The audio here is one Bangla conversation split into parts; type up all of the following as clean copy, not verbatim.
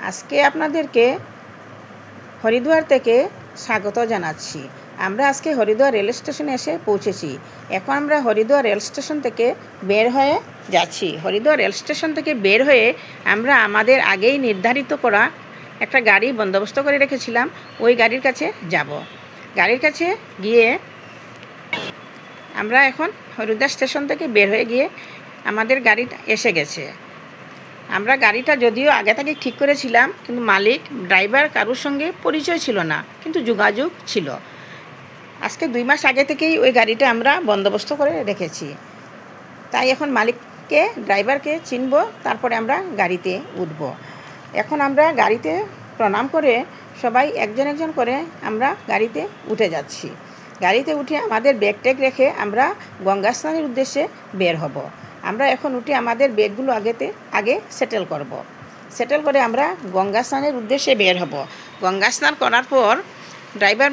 আজকে আপনাদেরকে হরিদ্বার থেকে স্বাগত জানাচ্ছি। আমরা আজকে হরিদ্বার রেল স্টেশনে এসে পৌঁছেছি। এখন আমরা হরিদ্বার রেল স্টেশন থেকে বের হয়ে যাচ্ছি। হরিদ্বার রেল স্টেশন থেকে বের হয়ে আমরা আমাদের আগেই নির্ধারিত করা একটা গাড়ি বন্দোবস্ত করে রেখেছিলাম, ওই গাড়ির কাছে যাব। গাড়ির কাছে গিয়ে আমরা এখন হরিদ্বার স্টেশন থেকে বের হয়ে গিয়ে আমাদের গাড়িটা এসে গেছে। আমরা গাড়িটা যদিও আগে থেকে ঠিক করেছিলাম, কিন্তু মালিক ড্রাইভার কারোর সঙ্গে পরিচয় ছিল না, কিন্তু যোগাযোগ ছিল। আজকে 2 মাস আগে থেকেই ওই গাড়িটা আমরা বন্দোবস্ত করে রেখেছি। তাই এখন মালিককে ড্রাইভারকে চিনব, তারপরে আমরা গাড়িতে উঠব। এখন আমরা গাড়িতে প্রণাম করে সবাই একজন একজন করে আমরা গাড়িতে উঠে যাচ্ছি। গাড়িতে উঠে আমাদের ব্যাগ ট্যাগ রেখে আমরা গঙ্গা স্নানের উদ্দেশ্যে বের হব। আমরা এখন উঠে আমাদের ব্যাগগুলো আগে সেটেল করব। সেটেল করে আমরা গঙ্গা স্নানের উদ্দেশ্যে বের হব। গঙ্গা স্নান করার পর ড্রাইভার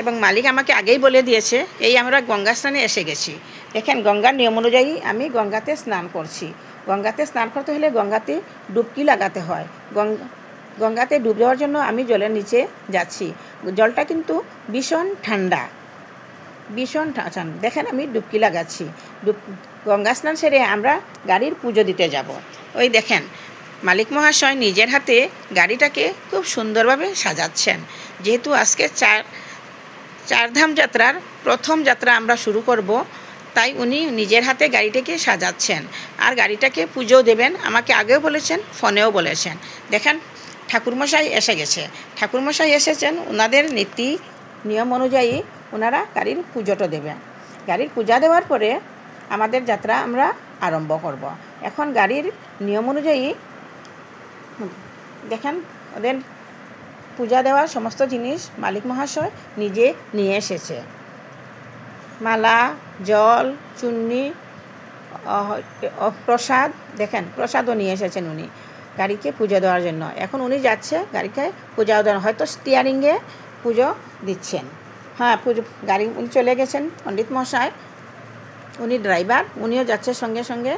এবং মালিক আমাকে আগেই বলে দিয়েছে এই আমরা গঙ্গা স্নানে এসে গেছি। দেখেন, গঙ্গার নিয়ম অনুযায়ী আমি গঙ্গাতে স্নান করছি। গঙ্গাতে স্নান করতে হলে গঙ্গাতে ডুবকি লাগাতে হয়। গঙ্গাতে ডুব দেওয়ার জন্য আমি জলের নিচে যাচ্ছি। জলটা কিন্তু ভীষণ ঠান্ডা। দেখেন, আমি ডুবকি লাগাচ্ছি। গঙ্গা স্নান সেরে আমরা গাড়ির পুজো দিতে যাব। ওই দেখেন, মালিক মহাশয় নিজের হাতে গাড়িটাকে খুব সুন্দরভাবে সাজাচ্ছেন। যেহেতু আজকে চারধাম যাত্রার প্রথম যাত্রা আমরা শুরু করব, তাই উনি নিজের হাতে গাড়িটাকে সাজাচ্ছেন আর গাড়িটাকে পুজো দেবেন। আমাকে আগেও বলেছেন, ফোনেও বলেছেন। দেখেন, ঠাকুরমশাই এসে গেছে। ঠাকুরমশাই এসেছেন, ওনাদের নীতি নিয়ম অনুযায়ী ওনারা গাড়ির পুজোটা দেবেন। গাড়ির পূজা দেওয়ার পরে আমাদের যাত্রা আমরা আরম্ভ করব। এখন গাড়ির নিয়ম অনুযায়ী দেখেন, ওদের পূজা দেওয়ার সমস্ত জিনিস মালিক মহাশয় নিজে নিয়ে এসেছে। মালা, জল, চুন্নি, প্রসাদ। দেখেন, প্রসাদও নিয়ে এসেছেন উনি গাড়িকে পুজো দেওয়ার জন্য। এখন উনি যাচ্ছে গাড়িকে পূজা দেওয়া, হয়তো স্টিয়ারিংয়ে পুজো দিচ্ছেন। হ্যাঁ, গাড়ি উনি চলে গেছেন পণ্ডিত মশাই, উনি ড্রাইভার, উনিও যাচ্ছে সঙ্গে সঙ্গে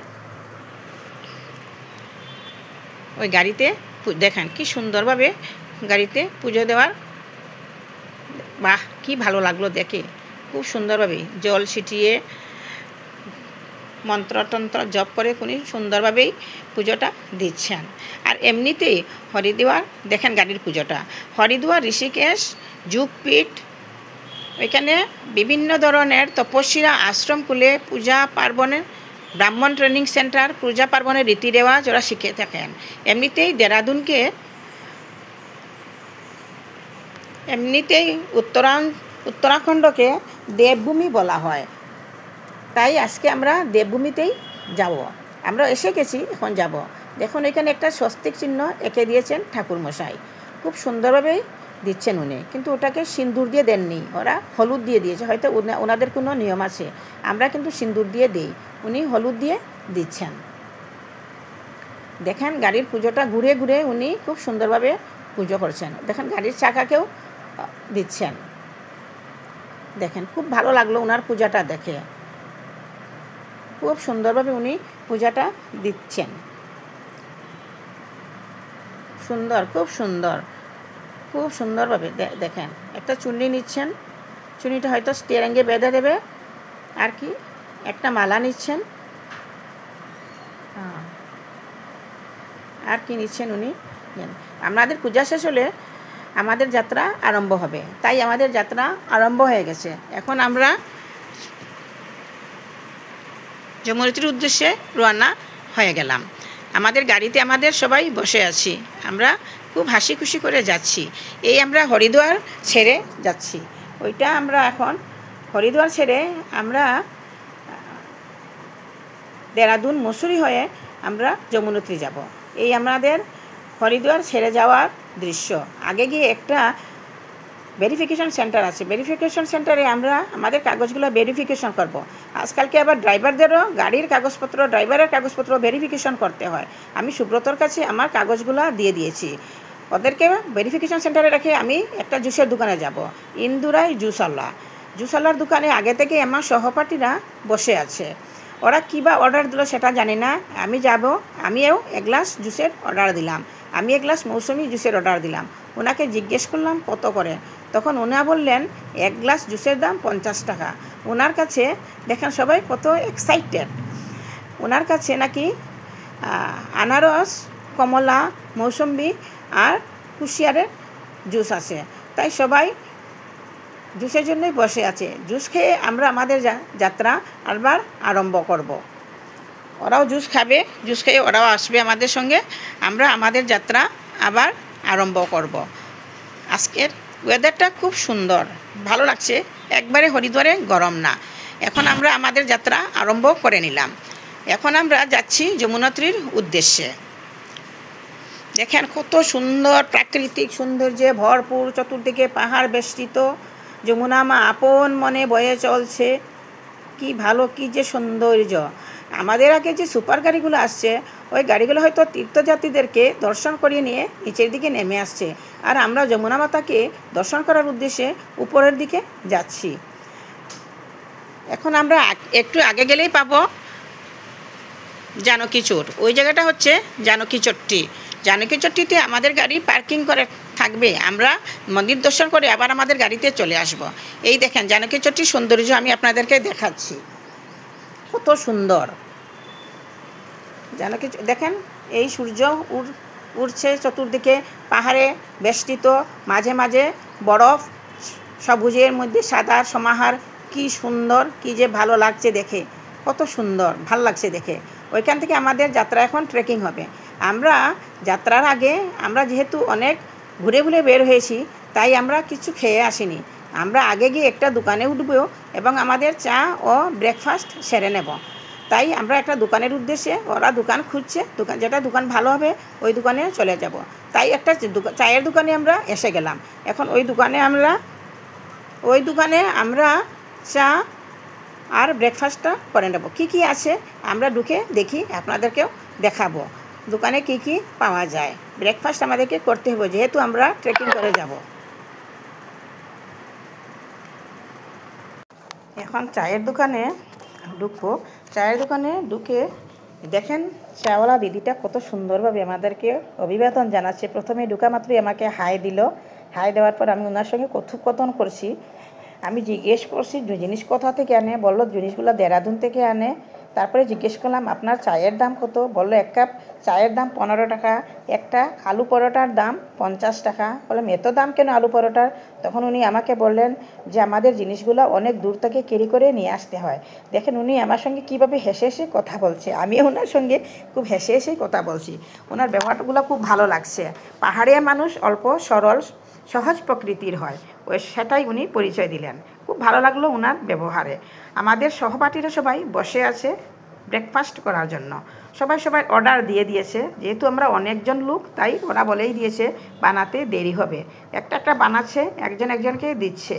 ওই গাড়িতে। দেখেন কি সুন্দরভাবে গাড়িতে পুজো দেওয়ার, বাহ কি ভালো লাগলো দেখে। খুব সুন্দরভাবে জল ছিটিয়ে মন্ত্রতন্ত্র জপ করে উনি সুন্দরভাবেই পুজোটা দিচ্ছেন। আর এমনিতেই হরিদ্বার, দেখেন গাড়ির পুজোটা, হরিদ্বার ঋষিকেশ যুগপীঠ, এখানে বিভিন্ন ধরনের তপস্বীরা আশ্রমকুলে পূজা পার্বণের, ব্রাহ্মণ ট্রেনিং সেন্টার, পূজা পার্বণের রীতি রেওয়াজ ওরা শিখে থাকেন। এমনিতেই উত্তরাখণ্ডকে দেবভূমি বলা হয়। তাই আজকে আমরা দেবভূমিতেই যাব। আমরা এসে গেছি, এখন যাব। দেখুন, এখানে একটা স্বস্তিক চিহ্ন এঁকে দিয়েছেন ঠাকুরমশাই, খুব সুন্দরভাবেই দিচ্ছেন উনি, কিন্তু ওটাকে সিন্দুর দিয়ে দেননি, ওরা হলুদ দিয়ে দিয়েছে। হয়তো ওনাদের কোনো নিয়ম আছে, আমরা কিন্তু সিন্দুর দিয়ে দিই, উনি হলুদ দিয়ে দিচ্ছেন। দেখেন, গাড়ির পুজোটা ঘুরে ঘুরে উনি খুব সুন্দরভাবে পুজো করছেন। দেখেন, গাড়ির চাকাকেও দিচ্ছেন। দেখেন, খুব ভালো লাগলো ওনার পূজাটা দেখে। খুব সুন্দরভাবে উনি পূজাটা দিচ্ছেন। সুন্দর, খুব সুন্দর, খুব সুন্দরভাবে। দেখেন, একটা চুন্নি নিচ্ছেন, চুন্নিটা হয়তো স্টিয়ারিংয়ে বেঁধে দেবে। আর কি, একটা মালা নিচ্ছেন। আর কি নিচ্ছেন উনি। আমাদের পূজা শেষ হলে আমাদের যাত্রা আরম্ভ হবে, তাই আমাদের যাত্রা আরম্ভ হয়ে গেছে। এখন আমরা যমুনোত্রীর উদ্দেশ্যে রওনা হয়ে গেলাম। আমাদের গাড়িতে আমাদের সবাই বসে আছি, আমরা খুব হাসি খুশি করে যাচ্ছি। এই আমরা হরিদ্বার ছেড়ে যাচ্ছি। ওইটা আমরা এখন হরিদ্বার ছেড়ে আমরা দেরাদুন মসুরি হয়ে আমরা যমুনোত্রী যাব। এই আমাদের হরিদ্বার ছেড়ে যাওয়ার দৃশ্য। আগে গিয়ে একটা ভেরিফিকেশন সেন্টার আছে, ভেরিফিকেশন সেন্টারে আমরা আমাদের কাগজগুলো ভেরিফিকেশন করব। আজকালকে আবার ড্রাইভারদেরও গাড়ির কাগজপত্র, ড্রাইভারের কাগজপত্র ভেরিফিকেশন করতে হয়। আমি সুব্রতর কাছে আমার কাগজগুলো দিয়ে দিয়েছি। ওদেরকে ভেরিফিকেশন সেন্টারে রেখে আমি একটা জুসের দোকানে যাব, ইন্দুরাই জুসওয়ালার দোকানে আগে থেকে আমার সহপাঠীরা বসে আছে। ওরা কী বা অর্ডার দিল সেটা জানি না। আমি যাব, আমিও এক গ্লাস জুসের অর্ডার দিলাম, আমি এক গ্লাস মৌসুমি জুসের অর্ডার দিলাম। ওনাকে জিজ্ঞেস করলাম কত করে, তখন ওনা বললেন এক গ্লাস জুসের দাম 50 টাকা। ওনার কাছে দেখেন সবাই কত এক্সাইটেড, ওনার কাছে নাকি আনারস, কমলা, মৌসুম্বি আর কুশিয়ারের জুস আছে। তাই সবাই জুসের জন্যই বসে আছে। জুস খেয়ে আমরা আমাদের যাত্রা আবার আরম্ভ করব। ওরাও জুস খাবে, জুস খেয়ে ওরাও আসবে আমাদের সঙ্গে, আমরা আমাদের যাত্রা আবার আরম্ভ করব। আজকের ওয়েদারটা খুব সুন্দর, ভালো লাগছে, একবারে হরিদ্বারে গরম না। এখন আমরা আমাদের যাত্রা আরম্ভ করে নিলাম। এখন আমরা যাচ্ছি যমুনোত্রীর উদ্দেশ্যে। দেখেন কত সুন্দর প্রাকৃতিক সৌন্দর্যে ভরপুর, চতুর্দিকে পাহাড় বেষ্টিত, যমুনা মা আপন মনে বয়ে চলছে। কি ভালো, কি যে সৌন্দর্য। আমাদের আগে যে সুপার গাড়িগুলো আসছে, ওই গাড়িগুলো হয়তো তীর্থযাত্রীদেরকে দর্শন করিয়ে নিয়ে নিচের দিকে নেমে আসছে, আর আমরা যমুনা মাতাকে দর্শন করার উদ্দেশ্যে উপরের দিকে যাচ্ছি। এখন আমরা একটু আগে গেলেই পাবো জানকী চোট। ওই জায়গাটা হচ্ছে জানকী চট্টি। জানকী চট্টিতে আমাদের গাড়ি পার্কিং করে থাকবে, আমরা মন্দির দর্শন করে আবার আমাদের গাড়িতে চলে আসব। এই দেখেন জানকী চট্টির সৌন্দর্য আমি আপনাদেরকে দেখাচ্ছি, কত সুন্দর। জানকী দেখেন, এই সূর্য উঠছে চতুর্দিকে, পাহাড়ে বেষ্টিত, মাঝে মাঝে বরফ, সবুজের মধ্যে সাদার সমাহার। কি সুন্দর, কি যে ভালো লাগছে দেখে, কত সুন্দর, ভাল লাগছে দেখে। ওইখান থেকে আমাদের যাত্রা এখন ট্রেকিং হবে। আমরা যাত্রার আগে আমরা যেহেতু অনেক ঘুরে ঘুরে বের হয়েছি, তাই আমরা কিছু খেয়ে আসিনি। আমরা আগে গিয়ে একটা দোকানে উঠবো এবং আমাদের চা ও ব্রেকফাস্ট সেরে নেব। তাই আমরা একটা দোকানের উদ্দেশ্যে, ওরা দোকান খুঁজছে, যেটা দোকান ভালো হবে ওই দোকানে চলে যাব। তাই একটা চায়ের দোকানে আমরা এসে গেলাম। এখন ওই দোকানে আমরা চা আর ব্রেকফাস্টটা করে নেব। কী কী আছে আমরা ঢুকে দেখি, আপনাদেরকেও দেখাবো দোকানে কি কি পাওয়া যায়। ব্রেকফাস্ট আমাদেরকে করতে হবে যেহেতু আমরা ট্রেকিং করে যাব। এখন চায়ের দোকানে ঢুকবো। চায়ের দোকানে ঢুকে দেখেন চাওয়ালা দিদিটা কত সুন্দরভাবে আমাদেরকে অভিবাদন জানাচ্ছে। প্রথমে ঢুকা মাত্রই আমাকে হাই দিল। হাই দেওয়ার পর আমি ওনার সঙ্গে কথোপকথন করছি। আমি জিজ্ঞেস করছি জিনিস কোথা থেকে আনে, বললো জিনিসগুলো দেরাদুন থেকে আনে। তারপরে জিজ্ঞেস করলাম আপনার চায়ের দাম কত, বললো এক কাপ চায়ের দাম 15 টাকা, একটা আলু পরোটার দাম 50 টাকা। বললাম এত দাম কেন আলু পরোটার? তখন উনি আমাকে বললেন যে আমাদের জিনিসগুলো অনেক দূর থেকে ক্যারি করে নিয়ে আসতে হয়। দেখেন উনি আমার সঙ্গে কীভাবে হেসে হেসে কথা বলছে, আমিও ওনার সঙ্গে খুব হেসে হেসেই কথা বলছি। ওনার ব্যবহারগুলো খুব ভালো লাগছে। পাহাড়িয়া মানুষ অল্প সরল সহজ প্রকৃতির হয়, সেটাই উনি পরিচয় দিলেন। খুব ভালো লাগলো ওনার ব্যবহারে। আমাদের সহপাঠীরা সবাই বসে আছে ব্রেকফাস্ট করার জন্য। সবাই অর্ডার দিয়ে দিয়েছে। যেহেতু আমরা অনেকজন লোক, তাই ওরা বলেই দিয়েছে বানাতে দেরি হবে। একটা বানাচ্ছে, একজনকে দিচ্ছে।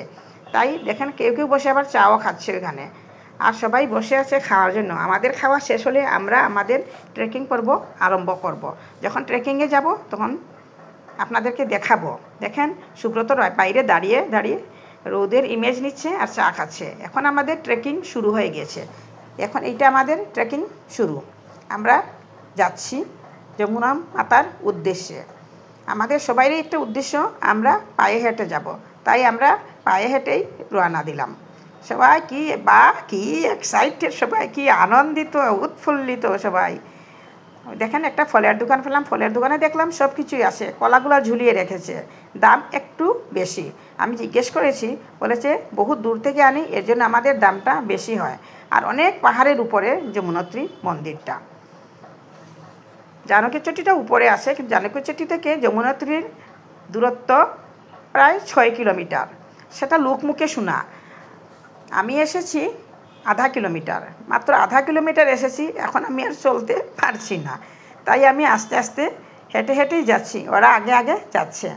তাই দেখেন কেউ কেউ বসে আবার চাও খাচ্ছে ওইখানে, আর সবাই বসে আছে খাওয়ার জন্য। আমাদের খাওয়া শেষ হলে আমরা আমাদের ট্রেকিং পর্ব আরম্ভ করব। যখন ট্রেকিংয়ে যাব তখন আপনাদেরকে দেখাবো। দেখেন সুব্রত রায় বাইরে দাঁড়িয়ে দাঁড়িয়ে রোদের ইমেজ নিচ্ছে আর চা খাচ্ছে। এখন আমাদের ট্রেকিং শুরু হয়ে গেছে। এখন এইটা আমাদের ট্রেকিং শুরু। আমরা যাচ্ছি যমুনা মাতার উদ্দেশ্যে। আমাদের সবারই একটা উদ্দেশ্য, আমরা পায়ে হেঁটে যাব। তাই আমরা পায়ে হেঁটেই রওনা দিলাম। সবাই কি এক্সাইটেড, সবাই কি আনন্দিত, উৎফুল্লিত সবাই। দেখেন একটা ফলের দোকান পেলাম। ফলের দোকানে দেখলাম সব কিছুই আছে, কলাগুলো ঝুলিয়ে রেখেছে, দাম একটু বেশি। আমি জিজ্ঞেস করেছি, বলেছে বহু দূর থেকে আনি, এর জন্য আমাদের দামটা বেশি হয়। আর অনেক পাহাড়ের উপরে যমুনোত্রী মন্দিরটা। জানকী চট্টিটা উপরে আছে, কিন্তু জানকী চট্টি থেকে যমুনোত্রীর দূরত্ব প্রায় 6 কিলোমিটার। সেটা লোকমুখে শোনা। আমি এসেছি আধা কিলোমিটার, মাত্র আধা কিলোমিটার এসেছি। এখন আমি আর চলতে পারছি না, তাই আমি আস্তে আস্তে হেঁটে হেঁটেই যাচ্ছি। ওরা আগে আগে যাচ্ছে,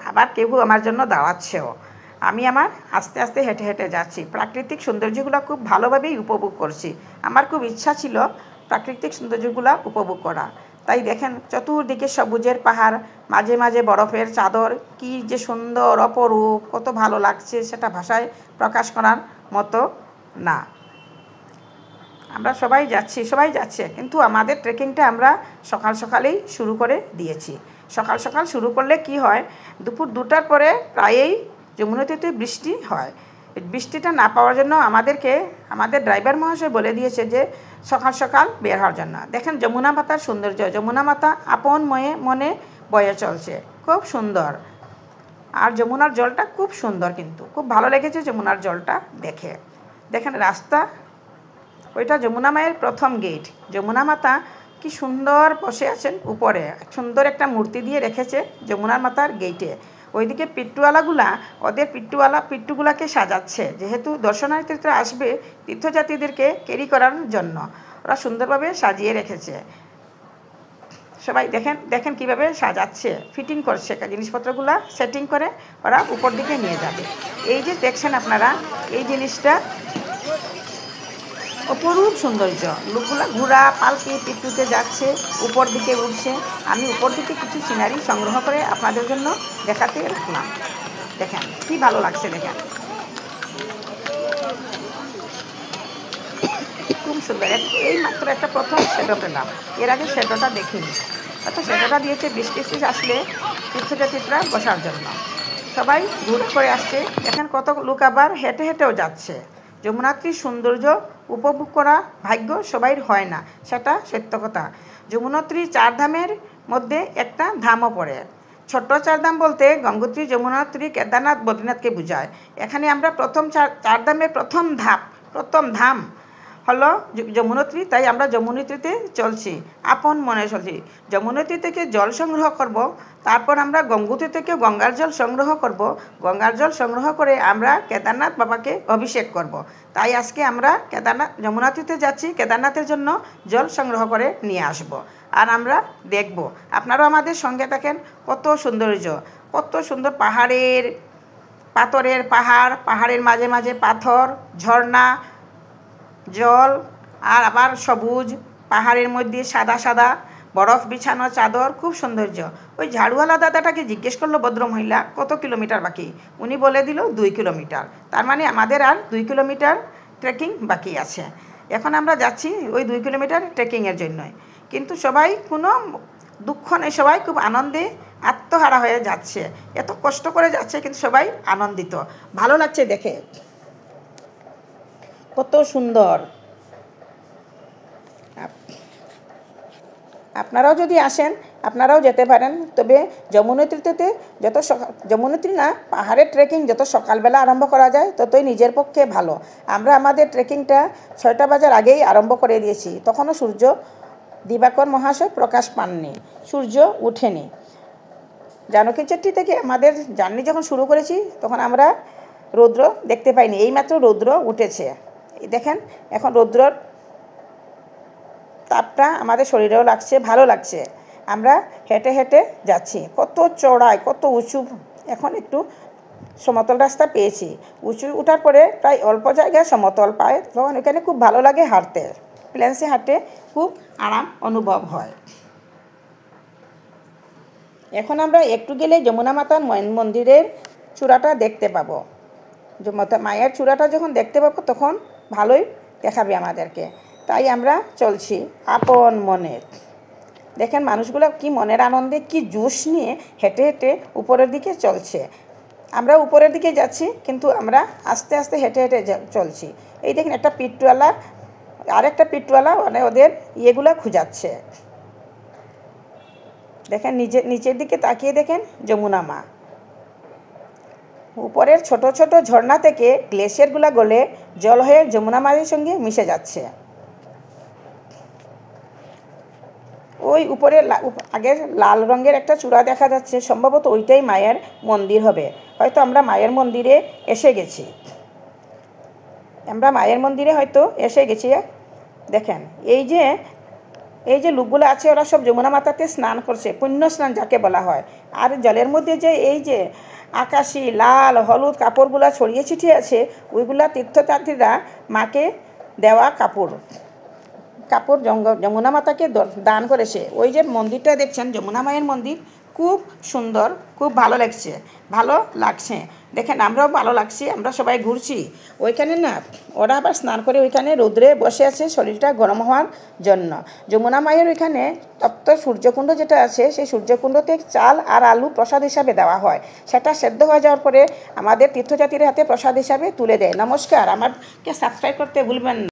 আবার কেউ আমার জন্য দাঁড়াচ্ছেও। আমি আমার আস্তে আস্তে হেঁটে হেঁটে যাচ্ছি। প্রাকৃতিক সৌন্দর্যগুলো খুব ভালোভাবেই উপভোগ করছি। আমার খুব ইচ্ছা ছিল প্রাকৃতিক সৌন্দর্যগুলো উপভোগ করা। তাই দেখেন চতুর্দিকে সবুজের পাহাড়, মাঝে মাঝে বরফের চাদর, কি যে সুন্দর অপরূপ, কত ভালো লাগছে সেটা ভাষায় প্রকাশ করার মতো না। আমরা সবাই যাচ্ছে, কিন্তু আমাদের ট্রেকিংটা আমরা সকাল সকালেই শুরু করে দিয়েছি। সকাল সকাল শুরু করলে কি হয়, দুপুর 2টার পরে প্রায়ই যমুনাতে বৃষ্টি হয়। বৃষ্টিটা না পাওয়ার জন্য আমাদের ড্রাইভার মহাশয় বলে দিয়েছে যে সকাল সকাল বের হওয়ার জন্য। দেখেন যমুনা মাতার সৌন্দর্য, যমুনা মাতা আপন মনে বয়ে চলছে, খুব সুন্দর। আর যমুনার জলটা খুব সুন্দর, কিন্তু খুব ভালো লেগেছে যমুনার জলটা দেখে। দেখেন রাস্তা, ওইটা যমুনা মায়ের প্রথম গেট। যমুনা মাতা কি সুন্দর বসে আছেন উপরে, সুন্দর একটা মূর্তি দিয়ে রেখেছে যমুনা মাতার গেটে। ওইদিকে পিট্টুওয়ালাগুলা ওদের পিট্টুগুলাকে সাজাচ্ছে, যেহেতু দর্শনার্থীরা আসবে তীর্থযাত্রীদেরকে ক্যারি করার জন্য, ওরা সুন্দরভাবে সাজিয়ে রেখেছে। সবাই দেখেন কিভাবে সাজাচ্ছে, ফিটিং করছে, জিনিসপত্রগুলো সেটিং করে ওরা উপর দিকে নিয়ে যাবে। এই যে দেখছেন আপনারা, এই জিনিসটা অপরূপ সৌন্দর্য। লোকগুলো ঘোড়া পালকি পিট্টুতে যাচ্ছে, উপর দিকে উঠছে। আমি উপর দিকে কিছু সিনারি সংগ্রহ করে আপনাদের জন্য দেখাতে রাখলাম। দেখেন কি ভালো লাগছে, দেখেন খুব সুন্দর। এই মাত্র একটা প্রথম শ্যাডো পেলাম, এর আগে শ্যাডোটা দেখিনি। অর্থাৎ শ্যাডোটা দিয়েছে বৃষ্টি আসলে তীর্থযাত্রীরা বসার জন্য। সবাই ঘুরে করে আসছে। দেখেন কত লোক আবার হেঁটে হেঁটেও যাচ্ছে। যমুনাত্রীর সৌন্দর্য উপভোগ করা ভাগ্য সবাই হয় না, সেটা সত্য কথা। যমুনাত্রী 4 ধামের মধ্যে একটা ধামও পড়ে। ছোট্ট 4 ধাম বলতে গঙ্গোত্রী, যমুনাত্রী, কেদারনাথ, বদ্রীনাথকে বোঝায়। এখানে আমরা প্রথম 4 ধামের প্রথম ধাম হলো যমুনাত্রী, তাই আমরা যমুনাত্রীতে চলছি, আপন মনে চলছি। যমুনাত্রী থেকে জল সংগ্রহ করব, তারপর আমরা গঙ্গোত্রী থেকে গঙ্গার জল সংগ্রহ করব। গঙ্গার জল সংগ্রহ করে আমরা কেদারনাথ বাবাকে অভিষেক করব। তাই আজকে আমরা যমুনাত্রীতে যাচ্ছি, কেদারনাথের জন্য জল সংগ্রহ করে নিয়ে আসব। আর আমরা দেখব, আপনারাও আমাদের সঙ্গে থাকেন। কত সৌন্দর্য, কত সুন্দর পাথরের পাহাড়, পাহাড়ের মাঝে মাঝে পাথর, ঝর্ণা, জল, আর আবার সবুজ পাহাড়ের মধ্যে সাদা সাদা বরফ বিছানো চাদর, খুব সৌন্দর্য। ওই ঝাড়ুওয়ালা দাদাটাকে জিজ্ঞেস করলো ভদ্রমহিলা কত কিলোমিটার বাকি, উনি বলে দিল 2 কিলোমিটার। তার মানে আমাদের আর 2 কিলোমিটার ট্রেকিং বাকি আছে। এখন আমরা যাচ্ছি ওই 2 কিলোমিটার ট্রেকিংয়ের জন্যই। কিন্তু সবাই কোনো দুঃখ নেই, সবাই খুব আনন্দে আত্মহারা হয়ে যাচ্ছে। এত কষ্ট করে যাচ্ছে কিন্তু সবাই আনন্দিত, ভালো লাগছে দেখে, কত সুন্দর। আপনারাও যদি আসেন আপনারাও যেতে পারেন। তবে যমুনাত্রীতে যমুনাত্রী না, পাহাড়ের ট্রেকিং যত সকালবেলা আরম্ভ করা যায় ততই নিজের পক্ষে ভালো। আমরা আমাদের ট্রেকিংটা 6টা বাজার আগেই আরম্ভ করে দিয়েছি, তখনও সূর্য দিবাকর মহাশয় প্রকাশ পাননি, সূর্য ওঠেনি। জানকীচট্টি থেকে আমাদের জার্নি যখন শুরু করেছি তখন আমরা রৌদ্র দেখতে পাইনি, এইমাত্র রৌদ্র উঠেছে। দেখেন এখন রৌদ্রর তাপটা আমাদের শরীরেও লাগছে, ভালো লাগছে। আমরা হেঁটে হেঁটে যাচ্ছি, কত চড়াই, কত উঁচু। এখন একটু সমতল রাস্তা পেয়েছি, উঁচু উঠার পরে প্রায় অল্প জায়গায় সমতল পায়, তখন এখানে খুব ভালো লাগে হাঁটতে। প্লেন্সে হাঁটে খুব আরাম অনুভব হয়। এখন আমরা একটু গেলে যমুনা মাতার মন্দিরের চূড়াটা দেখতে পাবো। মায়ের চূড়াটা যখন দেখতে পাবো তখন ভালোই দেখাবে আমাদেরকে। তাই আমরা চলছি আপন মনে। দেখেন মানুষগুলো কি মনের আনন্দে, কি জোশ নিয়ে হেঁটে হেঁটে উপরের দিকে চলছে। আমরা উপরের দিকে যাচ্ছি কিন্তু আমরা আস্তে আস্তে হেঁটে হেঁটে চলছি। এই দেখেন একটা পিট্টুওয়ালা, আরেকটা পিট্টুওয়ালা মানে ওদের ইয়েগুলো খুঁজাচ্ছে। দেখেন নিচের দিকে তাকিয়ে দেখেন যমুনা মা। উপরের ছোট ছোট ঝর্ণা থেকে গ্লেশিয়ারগুলো গলে জল হয়ে যমুনা মায়ের সঙ্গে মিশে যাচ্ছে। ওই উপরে আগের লাল রঙের একটা চূড়া দেখা যাচ্ছে, সম্ভবত ওইটাই মায়ের মন্দির হবে। হয়তো আমরা মায়ের মন্দিরে এসে গেছি, দেখেন এই যে লোকগুলো আছে ওরা সব যমুনা মাতাতে স্নান করছে, পুণ্য স্নান যাকে বলা হয়। আর জলের মধ্যে যে এই যে আকাশি লাল হলুদ কাপড়গুলো ছড়িয়ে ছিটিয়ে আছে, ওইগুলা তীর্থযাত্রীরা মাকে দেওয়া কাপড় যমুনা মাতাকে দান করেছে। ওই যে মন্দিরটা দেখছেন যমুনা মায়ের মন্দির, খুব সুন্দর, খুব ভালো লাগছে। দেখেন আমরাও ভালো লাগছি, আমরা সবাই ঘুরছি। ওইখানে না ওরা আবার স্নান করে ওইখানে রৌদ্রে বসে আছে শরীরটা গরম হওয়ার জন্য। যমুনা মায়ের ওইখানে তপ্ত সূর্যকুণ্ড যেটা আছে, সেই সূর্যকুণ্ডতে চাল আর আলু প্রসাদ হিসাবে দেওয়া হয়। সেটা সেদ্ধ হয়ে যাওয়ার পরে আমাদের তীর্থযাত্রীর হাতে প্রসাদ হিসাবে তুলে দেয়। নমস্কার, আমাকে সাবস্ক্রাইব করতে ভুলবেন না।